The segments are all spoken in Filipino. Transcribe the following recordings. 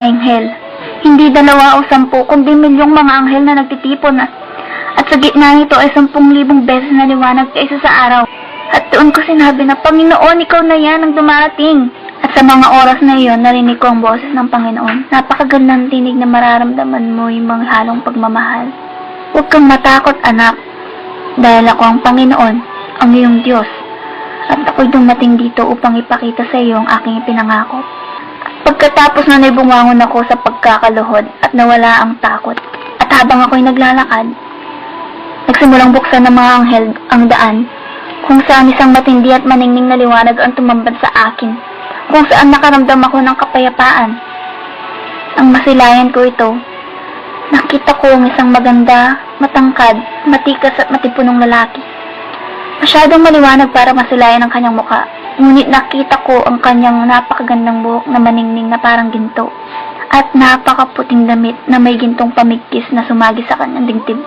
anghel. Hindi 2 o 10, kundi milyong mga anghel na nagtitipon at sa gitna nito ay 10,000 beses na liwanag kaysa sa araw. At doon ko sinabi na, Panginoon, ikaw na yan ang dumarating. At sa mga oras na iyon, narinig ko ang boses ng Panginoon. Napakagandang tinig na mararamdaman mo yung mga halong pagmamahal. Huwag kang matakot, anak, dahil ako ang Panginoon, ang iyong Diyos. At ako'y dumating dito upang ipakita sa iyo ang aking ipinangako. Pagkatapos na naibungangon ako sa pagkakaluhod at nawala ang takot, at habang ako'y naglalakad, nagsimulang buksan ng mga anghel ang daan, kung saan isang matindi at maningning na liwanag ang tumambad sa akin, kung saan nakaramdam ako ng kapayapaan. Ang masilayan ko ito, nakita ko ang isang maganda, matangkad, matikas at matipunong lalaki. Masyadong maliwanag para masilayan ang kanyang muka, ngunit nakita ko ang kanyang napakagandang buhok na maningning na parang ginto, at napakaputing damit na may gintong pamigkis na sumagi sa kanyang dingdib.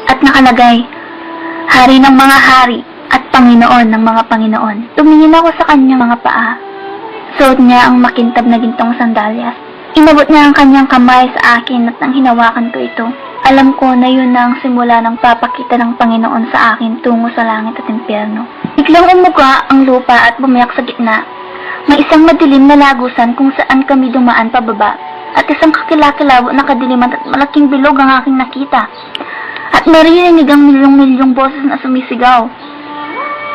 At nakalagay, Hari ng mga hari at Panginoon ng mga Panginoon. Tumingin ako sa kanyang mga paa. Suot niya ang makintab na gintong sandalyas. Inabot niya ang kanyang kamay sa akin at nang hinawakan ko ito, alam ko na yun na ang simula ng papakita ng Panginoon sa akin tungo sa langit at impyerno. Biglang umuga ang lupa at bumiyak sa gitna. May isang madilim na lagusan kung saan kami dumaan pababa, at isang kakilakilabo na kadiliman at malaking bilog ang aking nakita. At maririnig ang milyong-milyong boses na sumisigaw.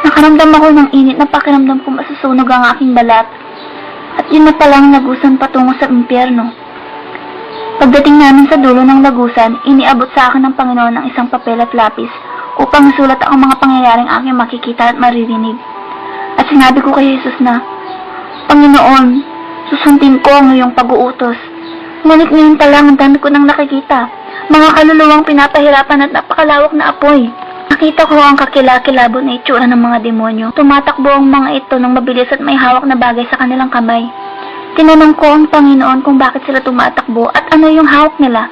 Nakaramdam ako ng init na pakiramdam ko masusunog ang aking balat. At yun na palang lagusan patungo sa impyerno. Pagdating namin sa dulo ng lagusan, iniabot sa akin ng Panginoon ng isang papel at lapis upang isulat ang mga pangyayaring aking makikita at maririnig. At sinabi ko kay Jesus na, Panginoon, susundin ko ang iyong pag-uutos. Ngunit ngayon pa lang ang dami ko nang nakikita. Mga kaluluwang pinapahirapan at napakalawak na apoy. Nakita ko ang kakilakilabo na itsura ng mga demonyo. Tumatakbo ang mga ito ng mabilis at may hawak na bagay sa kanilang kamay. Tinanong ko ang Panginoon kung bakit sila tumatakbo at ano yung hawak nila.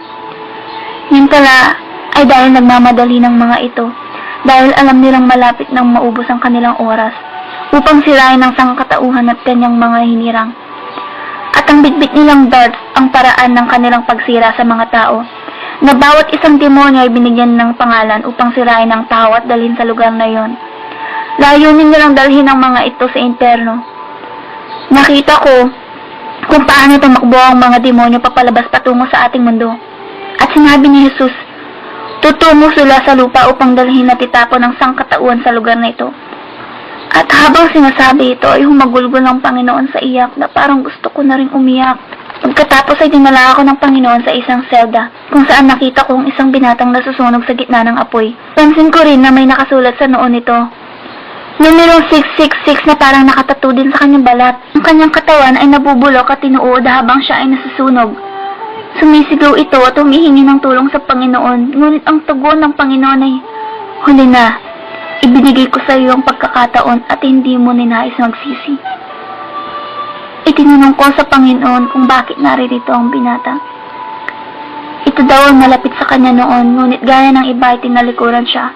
Yun pala ay dahil nagmamadali ng mga ito. Dahil alam nilang malapit nang maubos ang kanilang oras upang sirain ang sangkatauhan at kanyang mga hinirang. At ang bitbit nilang darts ang paraan ng kanilang pagsira sa mga tao, na bawat isang demonyo ay binigyan ng pangalan upang sirain ang tao at dalhin sa lugar na yon. Layunin nilang dalhin ang mga ito sa impyerno. Nakita ko kung paano tumakbo ang mga demonyo papalabas patungo sa ating mundo. At sinabi ni Jesus, tutungo sila sa lupa upang dalhin at itapon ang sangkatauhan sa lugar na ito. At habang sinasabi ito ay humagulgol ng Panginoon sa iyak na parang gusto ko na rin umiyak. Pagkatapos ay dinala ako ng Panginoon sa isang selda, kung saan nakita kong isang binatang nasusunog sa gitna ng apoy. Pansin ko rin na may nakasulat sa noon nito, numero 666 na parang nakatattoo din sa kanyang balat. Ang kanyang katawan ay nabubulok at tinuod habang siya ay nasusunog. Sumisigaw ito at humihingi ng tulong sa Panginoon, ngunit ang tugon ng Panginoon ay, huli na, ibinigay ko sa iyo ang pagkakataon at hindi mo ninais magsisi. Itinanong ko sa Panginoon kung bakit naririto ang binata. Ito daw ang malapit sa kanya noon, ngunit gaya ng iba ay tinalikuran siya.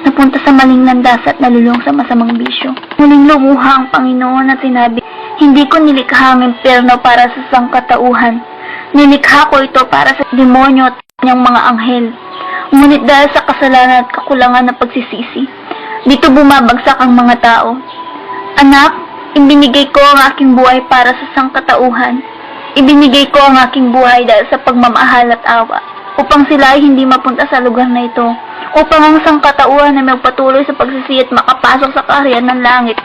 Napunta sa maling landas at nalulong sa masamang bisyo. Muling lumuha ang Panginoon at sinabi, hindi ko nilikha ang impyerno para sa sangkatauhan. Nilikha ko ito para sa demonyo at kanyang mga anghel. Ngunit dahil sa kasalanan at kakulangan ng pagsisisi, dito bumabagsak ang mga tao. Anak, ibinigay ko ang aking buhay para sa sangkatauhan. Ibinigay ko ang aking buhay dahil sa pagmamahal at awa, upang sila ay hindi mapunta sa lugar na ito, upang ang sangkatauhan ay magpatuloy sa pagsisi at makapasok sa kaharian ng langit.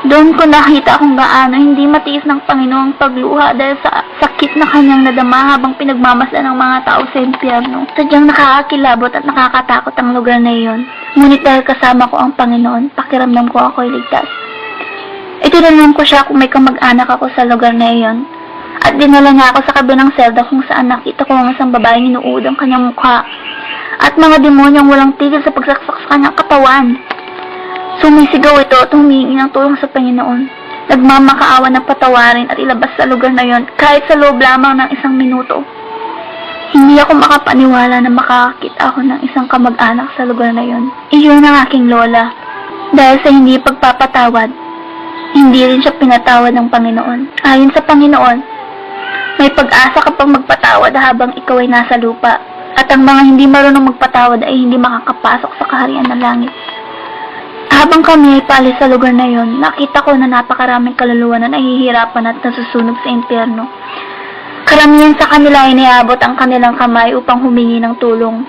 Doon ko nakita kung gaano hindi matiis ng Panginoong pagluha dahil sa sakit na kanyang nadama habang pinagmamasdan ng mga tao sa impyerno. Sadyang nakakakilabot at nakakatakot ang lugar na iyon. Ngunit dahil kasama ko ang Panginoon, pakiramdam ko ako'y ligtas. Itinanong ko siya kung may kamag-anak ako sa lugar na iyon. At dinala niya ako sa kabilang selda kung saan nakita ko ang isang babaeng hinuud ang kanyang mukha. At mga demonyong walang tigil sa pagsaksak sa kanyang katawan. Sumisigaw ito at humihingi ng tulong sa Panginoon. Nagmamakaawa na patawarin at ilabas sa lugar na iyon kahit sa loob lamang ng 1 minuto. Hindi ako makapaniwala na makakakita ako ng isang kamag-anak sa lugar na iyon. Iyon ang aking lola. Dahil sa hindi pagpapatawad, hindi rin siya pinatawad ng Panginoon. Ayon sa Panginoon, May pag-asa kapag magpatawad habang ikaw ay nasa lupa. At ang mga hindi marunong magpatawad ay hindi makakapasok sa kaharian ng langit. Habang kami ay paalis sa lugar na yon, nakita ko na napakaraming kaluluwa na nahihirapan at nasusunog sa impyerno. Karamihan sa kanila ay niabot ang kanilang kamay upang humingi ng tulong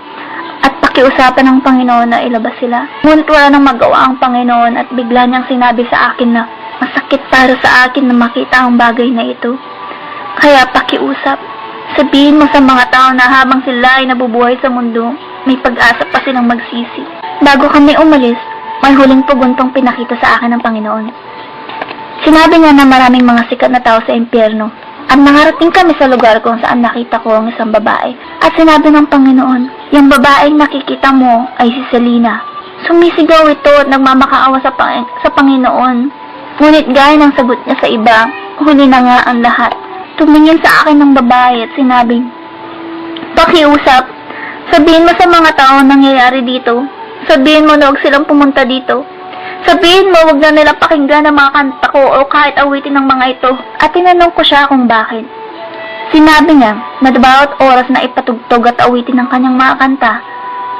at pakiusapan ng Panginoon na ilabas sila. Ngunit wala nang magawa ang Panginoon at bigla niyang sinabi sa akin na masakit para sa akin na makita ang bagay na ito. Kaya pakiusap, sabihin mo sa mga tao na habang sila ay nabubuhay sa mundo, may pag-asa pa silang magsisi. Bago kami umalis, may huling puguntong pinakita sa akin ng Panginoon. Sinabi niya na maraming mga sikat na tao sa impyerno. At nangarating kami sa lugar kung saan nakita ko ang isang babae. At sinabi ng Panginoon, yung babaeng nakikita mo ay si Selina. Sumisigaw ito at nagmamakaawa sa Panginoon. Ngunit gaya ng sagot niya sa iba, huli na nga ang lahat. Tumingin sa akin ng babae at sinabing, pakiusap, sabihin mo sa mga tao nangyayari dito. Sabihin mo na huwag silang pumunta dito. Sabihin mo, wag na nila pakinggan ang mga kanta ko o kahit awitin ng mga ito. At tinanong ko siya kung bakit. Sinabi niya na bawat oras na ipatugtog at awitin ng kanyang mga kanta,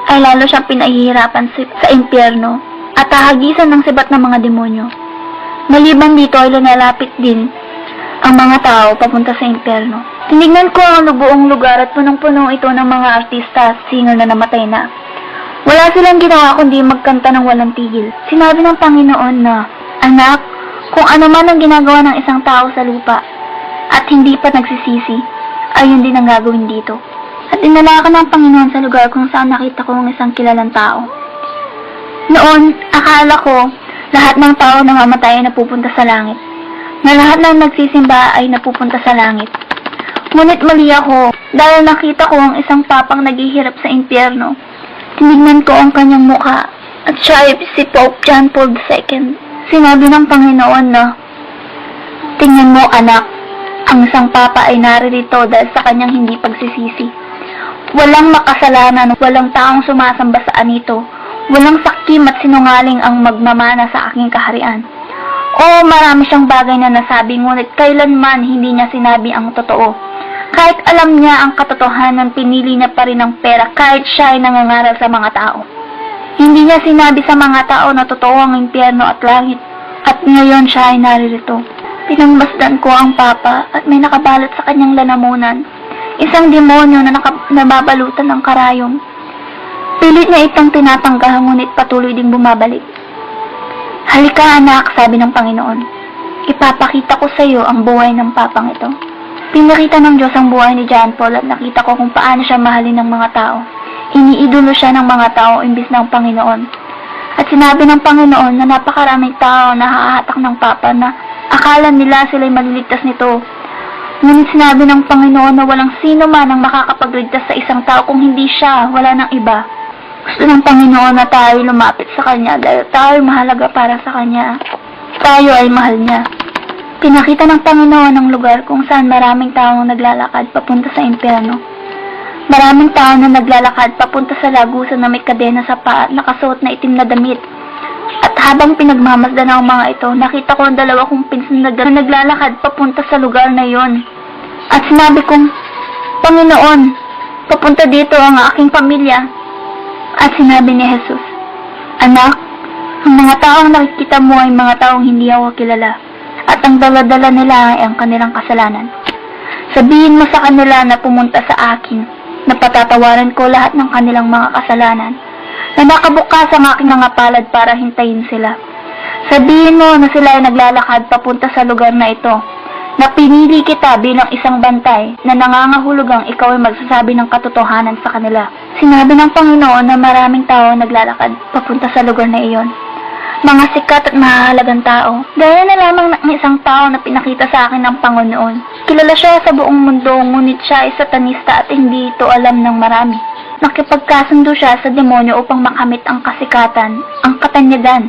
ay lalo siyang pinahihirapan sa impyerno at hahagisan ng sibat ng mga demonyo. Maliban dito ay lumalapit din ang mga tao papunta sa impyerno. Tinignan ko ang buong lugar at punong-puno ito ng mga artista at singer na namatay na. Wala silang ginawa kundi magkanta ng walang tigil. Sinabi ng Panginoon na, anak, kung ano man ang ginagawa ng isang tao sa lupa at hindi pa nagsisisi, ay yun din ang gagawin dito. At dinala ka ng Panginoon sa lugar kung saan nakita ko ang isang kilalang tao. Noon, akala ko, lahat ng tao na mamatay ay napupunta sa langit. Na lahat ng nagsisimba ay napupunta sa langit. Ngunit mali ako dahil nakita ko ang isang papang naghihirap sa impyerno. Tinignan ko ang kanyang mukha at siya ay si Pope John Paul II. Sinabi ng Panginoon na, tingnan mo anak, ang isang papa ay naririto dahil sa kanyang hindi pagsisisi. Walang makasalanan, walang taong sumasamba sa anito, walang sakim at sinungaling ang magmamana sa aking kaharian. Oo, marami siyang bagay na nasabi, ngunit kailanman hindi niya sinabi ang totoo. Kahit alam niya ang katotohanan, pinili niya pa rin ang pera kahit siya ay nangangaral sa mga tao. Hindi niya sinabi sa mga tao na totoo ang impyerno at langit. At ngayon siya ay naririto. Pinangmasdan ko ang papa at may nakabalot sa kanyang lalamunan. Isang demonyo na nababalutan ng karayom. Pilit niya itong tinatanggal ngunit patuloy ding bumabalik. Halika anak, sabi ng Panginoon. Ipapakita ko sa iyo ang buhay ng papang ito. Pinakita ng Diyos ang buhay ni John Paul at nakita ko kung paano siya mahalin ng mga tao. Iniidolo siya ng mga tao imbis ng Panginoon. At sinabi ng Panginoon na napakaraming tao na hahatak ng Papa na akala nila sila'y maliligtas nito. Ngunit sinabi ng Panginoon na walang sino man ang makakapagligtas sa isang tao kung hindi siya, wala ng iba. Gusto ng Panginoon na tayo lumapit sa Kanya dahil tayo mahalaga para sa Kanya. Tayo ay mahal niya. Pinakita ng Panginoon ang lugar kung saan maraming taong naglalakad papunta sa impyerno. Maraming tao na naglalakad papunta sa lagusan na may kadena sa paa at nakasuot na itim na damit. At habang pinagmamasdan ang mga ito, nakita ko ang dalawa kong pinsan na naglalakad papunta sa lugar na yon. At sinabi kong, Panginoon, papunta dito ang aking pamilya. At sinabi ni Jesus, anak, ang mga taong nakikita mo ay mga taong hindi ako kilala. At ang dala-dala nila ay ang kanilang kasalanan. Sabihin mo sa kanila na pumunta sa akin, na patatawaran ko lahat ng kanilang mga kasalanan, na nakabukas ang aking mga palad para hintayin sila. Sabihin mo na sila ay naglalakad papunta sa lugar na ito, na pinili kita bilang isang bantay, na nangangahulugang ikaw ay magsasabi ng katotohanan sa kanila. Sinabi ng Panginoon na maraming tao naglalakad papunta sa lugar na iyon. Mga sikat at mahahalagang tao. Gaya na lamang ng isang tao na pinakita sa akin ng Panginoon. Kilala siya sa buong mundo, ngunit siya ay satanista at hindi ito alam ng marami. Nakipagkasundo siya sa demonyo upang makamit ang kasikatan, ang katanyagan.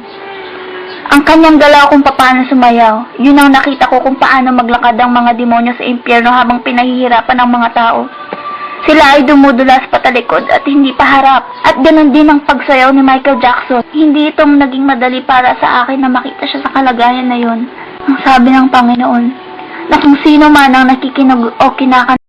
Ang kanyang galaw kung paano sumayaw, yun ang nakita ko kung paano maglakad ang mga demonyo sa impyerno habang pinahihirapan ng mga tao. Sila ay dumudulas patalikod at hindi paharap. At ganun din ang pagsayaw ni Michael Jackson. Hindi itong naging madali para sa akin na makita siya sa kalagayan na yon. Ang sabi ng Panginoon, na kung sino man ang nakikinig o kinakan